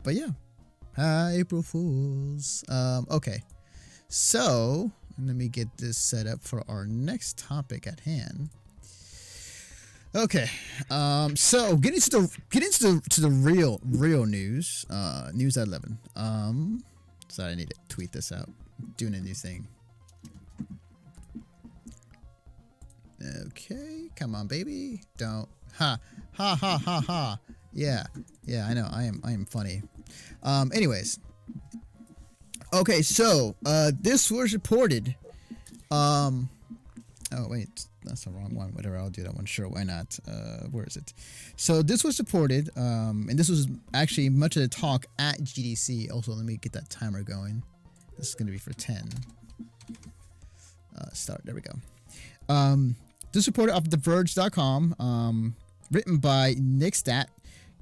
But yeah, April Fools. Okay, so let me get this set up for our next topic at hand. Okay, so get into the real news. News at 11. Sorry, I need to tweet this out. Doing a new thing. Okay, come on, baby. Don't ha. Yeah, I know. I am funny. Anyways. Okay, so this was reported. Oh wait, that's the wrong one. Whatever, I'll do that one. Sure, why not? Where is it? So this was reported, and this was actually much of the talk at GDC. Also, let me get that timer going. This is going to be for 10. Start. There we go. This reported off TheVerge.com, written by Nick Stat.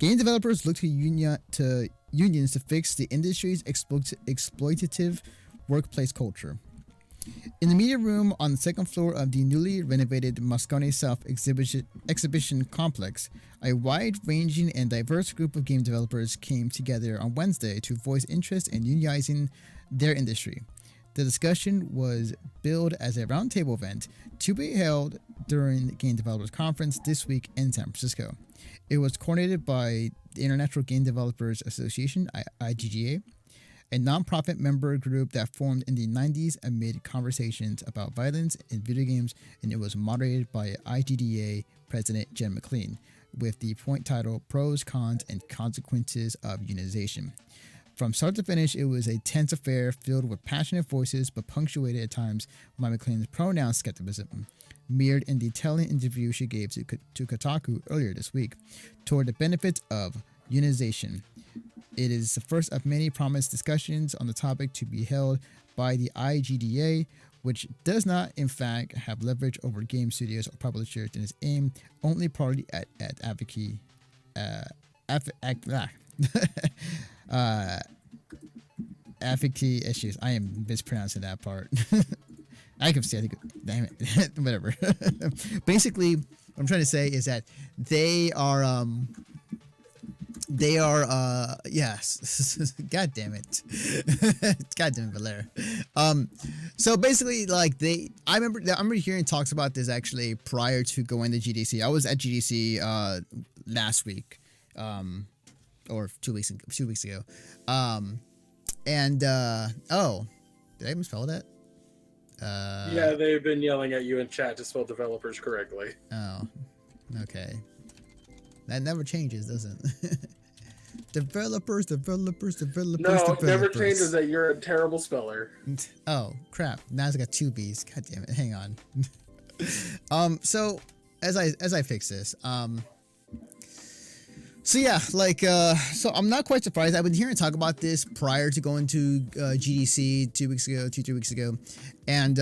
Game developers look to unions to fix the industry's exploitative workplace culture. In the media room on the second floor of the newly renovated Moscone South exhibition complex, a wide-ranging and diverse group of game developers came together on Wednesday to voice interest in unionizing their industry. The discussion was billed as a roundtable event to be held during the Game Developers Conference this week in San Francisco. It was coordinated by the International Game Developers Association, IGDA, a nonprofit member group that formed in the 90s amid conversations about violence in video games, and it was moderated by IGDA President Jen McLean, with the point title Pros, Cons, and Consequences of Unionization. From start to finish, it was a tense affair filled with passionate voices, but punctuated at times by McLean's pronounced skepticism, mirrored in the telling interview she gave to Kotaku earlier this week, toward the benefits of unionization. It is the first of many promised discussions on the topic to be held by the IGDA, which does not, in fact, have leverage over game studios or publishers and is aimed only partly at advocacy issues. I am mispronouncing that part. I can see. I think. Damn it. Whatever. Basically, what I'm trying to say is that they are. Yes. God damn it. God damn it, Valera. So basically, like I remember hearing talks about this actually prior to going to GDC. I was at GDC last week, or 2 weeks ago. Oh, did I misspell that? Yeah, they've been yelling at you in chat to spell developers correctly. Oh, okay. That never changes, does it? Developers. No, it never changes that you're a terrible speller. Oh, crap. Now it's got 2 B's. God damn it. Hang on. So as I fix this, so yeah, so I'm not quite surprised. I've been hearing talk about this prior to going to GDC 3 weeks ago. And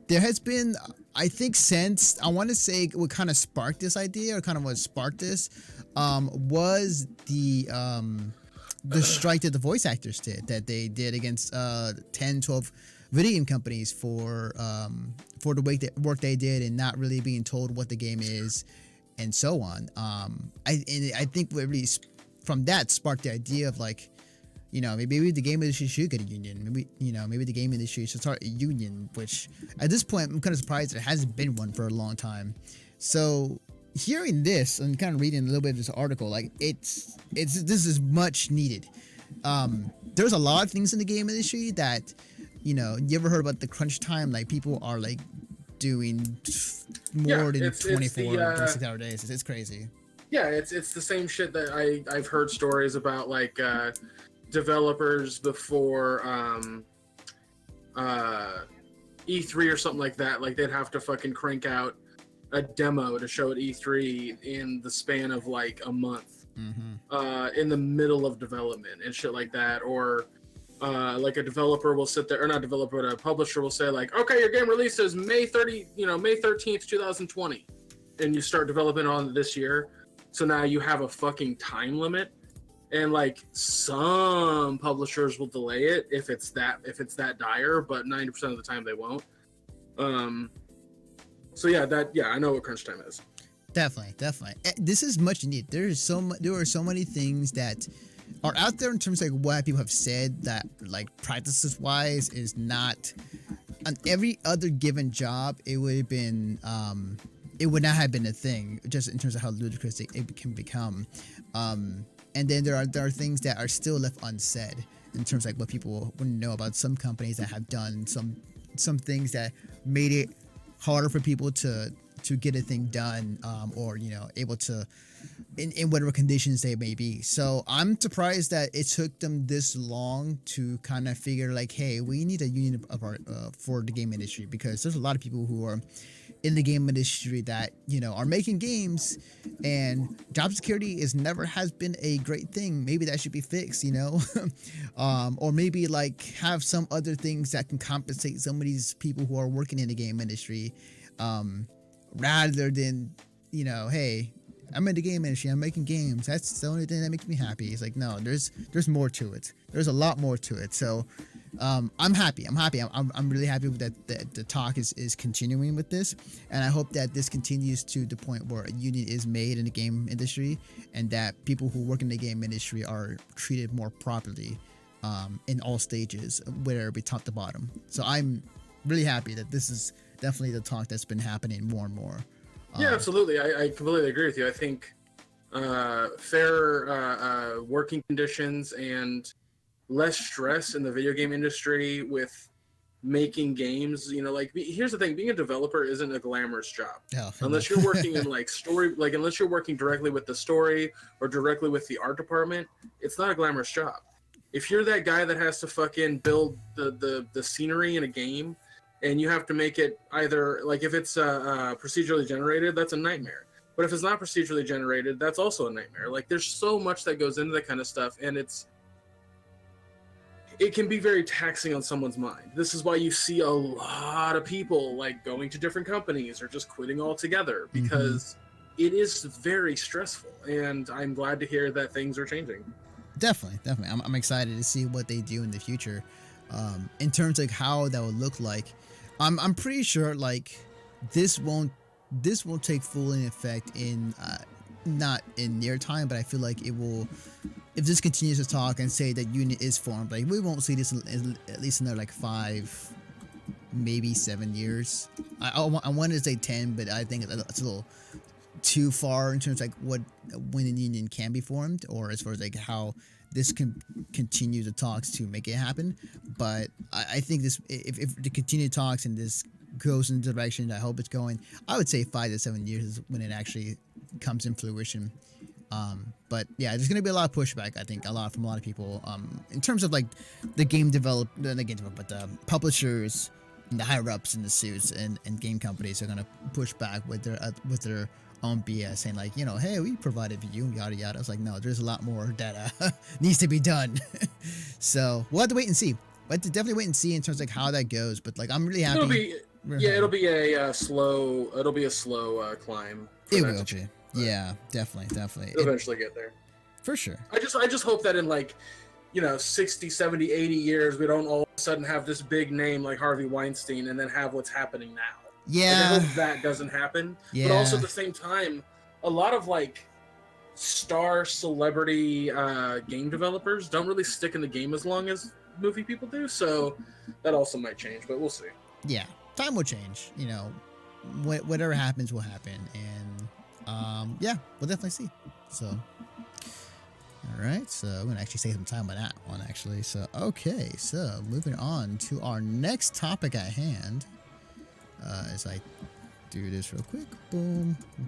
there has been, I think, since, I want to say what kind of sparked this idea, or kind of what sparked this, was the strike that the voice actors did, that they did against 10, 12 video game companies for the work they did and not really being told what the game is, and so on. I think what really from that sparked the idea of, like, you know, maybe the game industry should get a union. Maybe the game industry should start a union, which at this point I'm kind of surprised there hasn't been one for a long time. So hearing this and kind of reading a little bit of this article, like this is much needed. There's a lot of things in the game industry that, you know, you ever heard about the crunch time? Like, people are like doing more than 24 26-hour days. It's crazy. Yeah, it's the same shit that I've heard stories about, like developers before E3 or something like that. Like, they'd have to fucking crank out a demo to show at E3 in the span of like a month, in the middle of development and shit like that. Or like a developer will sit there, or not developer, but a publisher will say, like, okay, your game releases May 13th, 2020, and you start developing on this year. So now you have a fucking time limit, and like some publishers will delay it if it's that dire, but 90% of the time they won't. So yeah, I know what crunch time is. Definitely. This is much needed. There are so many things that are out there in terms of like what people have said that like practices wise is not on every other given job. It would have been it would not have been a thing just in terms of how ludicrous it can become. And then there are things that are still left unsaid in terms of like what people wouldn't know about some companies that have done some things that made it harder for people to get a thing done, or able to in whatever conditions they may be. So I'm surprised that it took them this long to kind of figure like, hey, we need a union for the game industry, because there's a lot of people who are in the game industry that are making games, and job security never has been a great thing. Maybe that should be fixed, or maybe like have some other things that can compensate some of these people who are working in the game industry, rather than hey, I'm in the game industry, I'm making games, that's the only thing that makes me happy. It's like, no, there's more to it. There's a lot more to it. So I'm happy. I'm really happy with that the talk is continuing with this, and I hope that this continues to the point where a union is made in the game industry, and that people who work in the game industry are treated more properly in all stages, whether it be top to bottom. So I'm really happy that this is definitely the talk that's been happening more and more. Yeah, absolutely. I completely agree with you. I think fair working conditions and less stress in the video game industry with making games, here's the thing, being a developer isn't a glamorous job. Unless you're working in like story, like unless you're working directly with the story or directly with the art department, it's not a glamorous job. If you're that guy that has to fucking build the scenery in a game, and you have to make it either, like if it's procedurally generated, that's a nightmare. But if it's not procedurally generated, that's also a nightmare. Like there's so much that goes into that kind of stuff, and it can be very taxing on someone's mind. This is why you see a lot of people like going to different companies or just quitting altogether, because it is very stressful. And I'm glad to hear that things are changing. Definitely. I'm excited to see what they do in the future. In terms of how that would look like, I'm pretty sure like this won't take full in effect in not in near time, but I feel like it will. If this continues to talk and say that union is formed, like we won't see this at least another like 5, maybe 7 years. I wanted to say 10, but I think it's a little too far in terms of like when a union can be formed, or as far as like how this can continue the talks to make it happen. But I think this, if the continued talks and this goes in the direction I hope it's going, I would say 5 to 7 years is when it actually comes in fruition. But yeah, there's going to be a lot of pushback, I think, from a lot of people, in terms of like the publishers and the higher ups in the suits and game companies are going to push back with their own BS, saying like, hey, we provided for you, yada yada. It's like, no, there's a lot more that needs to be done. So we'll have to wait and see. But to definitely wait and see in terms of like how that goes. But like, I'm really happy. It'll be a slow climb. It will be. Yeah, definitely. It'll eventually get there. For sure. I just hope that in like, 60, 70, 80 years, we don't all of a sudden have this big name like Harvey Weinstein and then have what's happening now. Yeah. Like, I hope that doesn't happen. Yeah. But also at the same time, a lot of like star celebrity game developers don't really stick in the game as long as movie people do. So that also might change, but we'll see. Yeah. Time will change. Whatever happens will happen. And yeah, we'll definitely see. So, all right. So I'm going to actually save some time on that one, actually. So, okay. So moving on to our next topic at hand. As I do this real quick. Boom, boom.